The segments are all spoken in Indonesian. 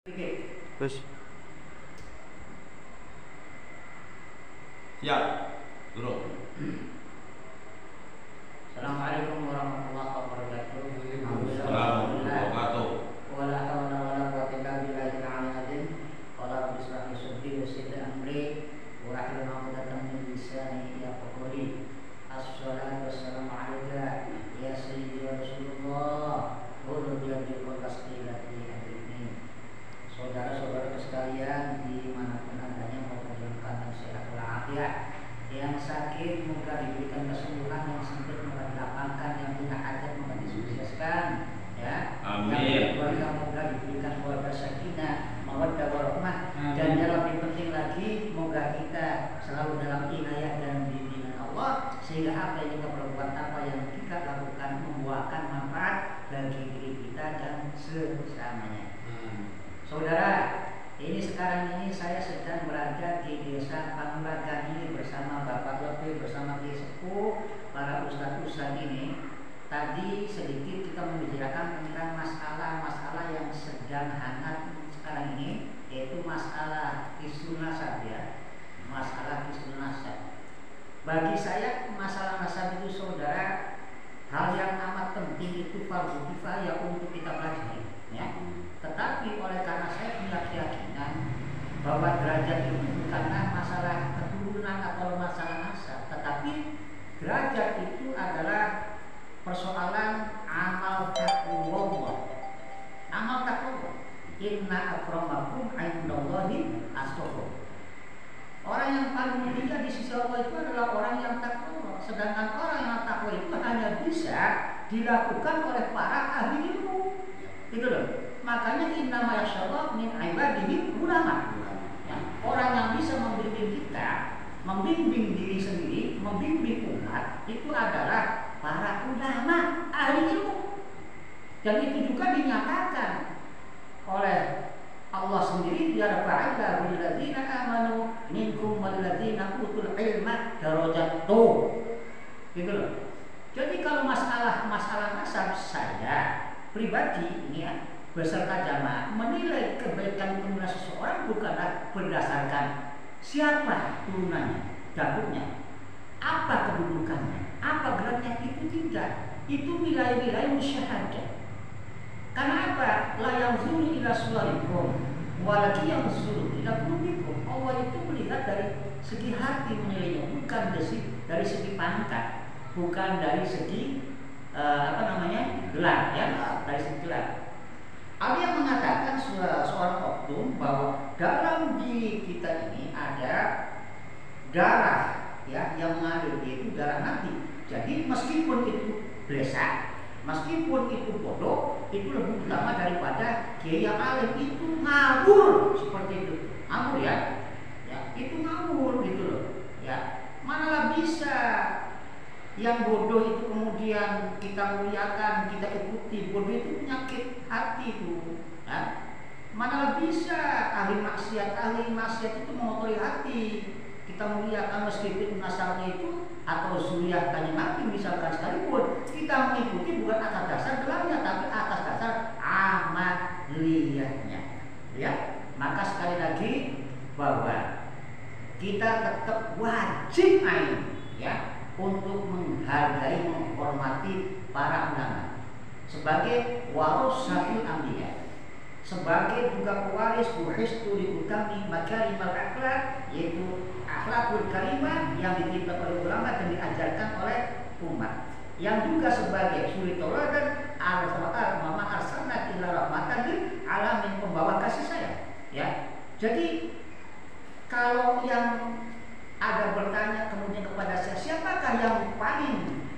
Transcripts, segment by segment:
Terus siap, turun. Assalamualaikum warahmatullahi wabarakatuh. Assalamualaikum warahmatullahi wabarakatuh. Wala hawla wala quwwata illa billahil aliyyil azim. Qala rabbi ishrah li sadri wa yassir li amri wa hlul 'uqdatam min lisani yafqahu qawli. Assalatu wassalamu alayka ya sayyidi ya Rasulullah wa radhiyallahu anhu. Saudara-saudara sekalian dimanapun adanya maupun dalam keadaan sehat walafiat, yang sakit moga diberikan kesembuhan, yang sempit moga dilapangkan, yang punya hajat moga disukseskan, ya. Amin. Yang keluarga moga diberikan keluarga sakinah, mawaddah warahmah, dan yang lebih penting lagi moga kita selalu dalam inayah dan bimbingan Allah, sehingga apa yang kita perbuat, apa yang kita lakukan membuahkan manfaat bagi diri kita dan sesamanya. Saudara, ini sekarang ini saya sedang berada di desa Panglagani bersama Bapak Lebih, bersama Kiai Sepuh, para ustadz-ustadz ini. Tadi sedikit kita membicarakan tentang masalah-masalah yang sedang hangat sekarang ini, yaitu masalah isu nasab, ya. Masalah isu nasab. Bagi saya masalah nasab itu, saudara, hal yang amat penting, itu fardhu kifayah untuk kita pelajari, ya. Tetapi oleh karena saya punya keyakinan bahwa derajat itu bukanlah masalah keturunan atau masalah nasab, tetapi derajat itu adalah persoalan amal taqwa. Amal taqwa. Inna akramakum 'indallahi atqakum. Orang yang paling mulia di sisi Allah itu adalah orang yang takwa. Sedangkan orang yang takwa itu hanya bisa dilakukan oleh para ahli ilmu. Itu loh. Makanya innama yasyallah min ibadihi ulama. Ya, orang yang bisa membimbing kita, membimbing diri sendiri, membimbing umat, itu adalah para ulama, ahli ilmu. Dan itu juga dinyatakan oleh Allah sendiri, yarfa'illahu alladziina aamanu minkum walladzina utul ilma darajat. Gitu loh. Jadi kalau masalah nasab, saya pribadi ini, ya, beserta jamaah menilai kebaikan kemuliaan seseorang bukanlah berdasarkan siapa turunannya, datuknya, apa kedudukannya, apa geraknya, itu tidak. Itu nilai-nilai musyahadah. Karena apa? La yanzuru ila suwarikum walaki yanzuru ila qulubikum. Allah itu melihat dari segi hati menilainya, bukan dari segi pangkat, bukan dari segi gelar, ya, dari segi gelar. Ada yang mengatakan seorang oknum bahwa dalam diri kita ini ada darah, ya, yang mengalir, yaitu darah Nabi. Jadi meskipun itu blesak, meskipun itu bodoh, itu lebih utama daripada kiai yang alim. Itu ngawur, seperti itu. Ngawur, ya. Ya, itu ngawur gitu loh. Ya, manalah bisa yang bodoh itu kemudian kita muliakan, kita ikuti. Bodoh itu penyakit hati itu, ya. Mana bisa ahli maksiat itu mengotori hati. Kita muliakan meskipun nasalnya itu atau zuriyah Kanjeng Nabi misalkan sekalipun, kita mengikuti bukan atas dasar gelarnya, tapi atas dasar amaliyahnya, ya. Maka sekali lagi bahwa kita tetap wajib ya, untuk menghargai, menghormati para ulama sebagai warasatul anbiya, sebagai juga pewaris buhistu li utami makarimal akhlak, yaitu akhlakul karimah yang ditimpa oleh ulama dan diajarkan oleh umat, yang juga sebagai suri tauladan al-mama arsalna ila rahmatan lil alamin, pembawa kasih sayang, ya. Jadi kalau yang ada bertanya kemudian kepada saya, siapakah yang paling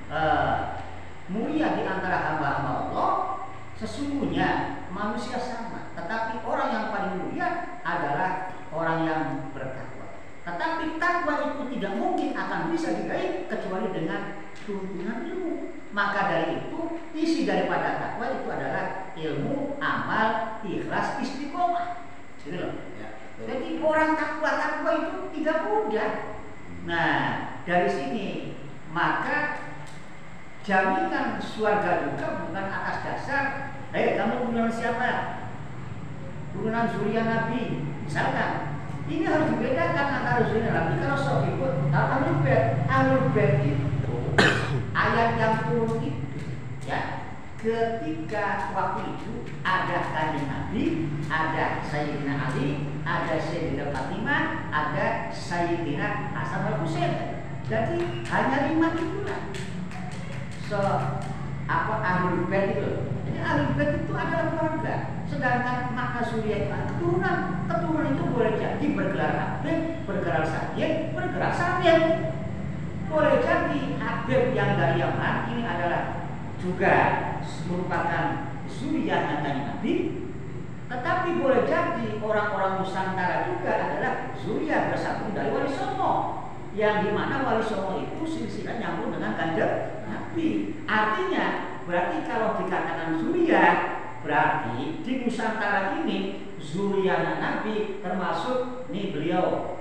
mulia di antara hamba-hamba Allah? Sesungguhnya manusia sama, tetapi orang yang paling mulia adalah orang yang bertakwa. Tetapi takwa itu tidak mungkin akan bisa diraih kecuali dengan tuntunan ilmu. Maka dari itu, isi daripada takwa itu adalah ilmu, amal, ikhlas, istiqomah. Gitu loh. Jadi orang takwa itu tidak mudah. Nah, dari sini maka jaminan surga juga bukan atas dasar, kamu punya siapa? turunan zuriat Nabi. Misalkan ini harus dibedakan antara zuriat Nabi. Kalau sohibut, kalau Ahlul Bait itu ayat yang turun itu ya, ketika waktu itu ada kanjeng Nabi, ada Sayyidina Ali, ada Sayyidina Fatimah, ada Sayyidina Hasan al Husain. Jadi hanya 5 itulah. Ahlul Bait itu. Jadi Ahlul Bait itu adalah keluarga. Sedangkan makna zuriat itu keturunan. Keturunan itu boleh jadi bergelar Habib, bergelar Sayyid, bergelar Sayyid. Boleh jadi Habib yang dari Yaman ini adalah juga merupakan zuriatnya kanjeng Nabi, tetapi boleh jadi orang-orang Nusantara juga adalah zuriat bersambung dari Wali Songo, yang dimana Wali Songo itu silsilah nyambung dengan kanjeng Nabi. Artinya berarti kalau dikatakan zuriat, berarti di Nusantara ini zuriatnya Nabi termasuk beliau.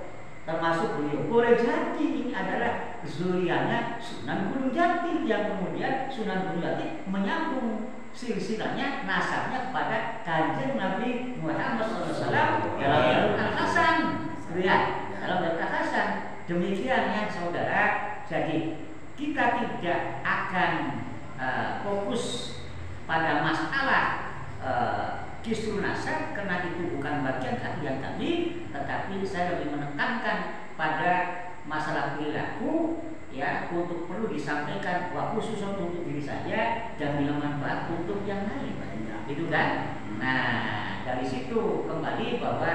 Boleh jadi ini adalah zuriatnya Sunan Gunung Jati, yang kemudian Sunan Gunung Jati menyambung silsilahnya, nasabnya kepada kanjeng Nabi Muhammad SAW dalam Darul Al-Hasan. Ya, dalam Darul Al-Hasan. Demikian ya saudara. Jadi kita tidak akan fokus pada masalah kisru nasab karena itu bukan bagian kajian kami, tetapi saya lebih menekankan pada masalah perilaku ya, untuk perlu disampaikan khusus untuk diri saya dan bila manfaat untuk yang lain, itu kan? Nah, dari situ kembali bahwa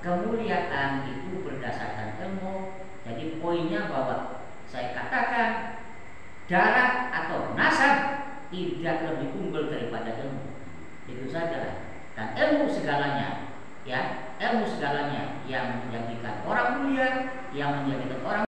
kemuliaan itu berdasarkan ilmu. Jadi poinnya bahwa saya katakan darah atau nasab tidak lebih unggul daripada ilmu. Itu saja. Dan ilmu segalanya, ya, ilmu segalanya yang menjadikan orang mulia, yang menjadikan orang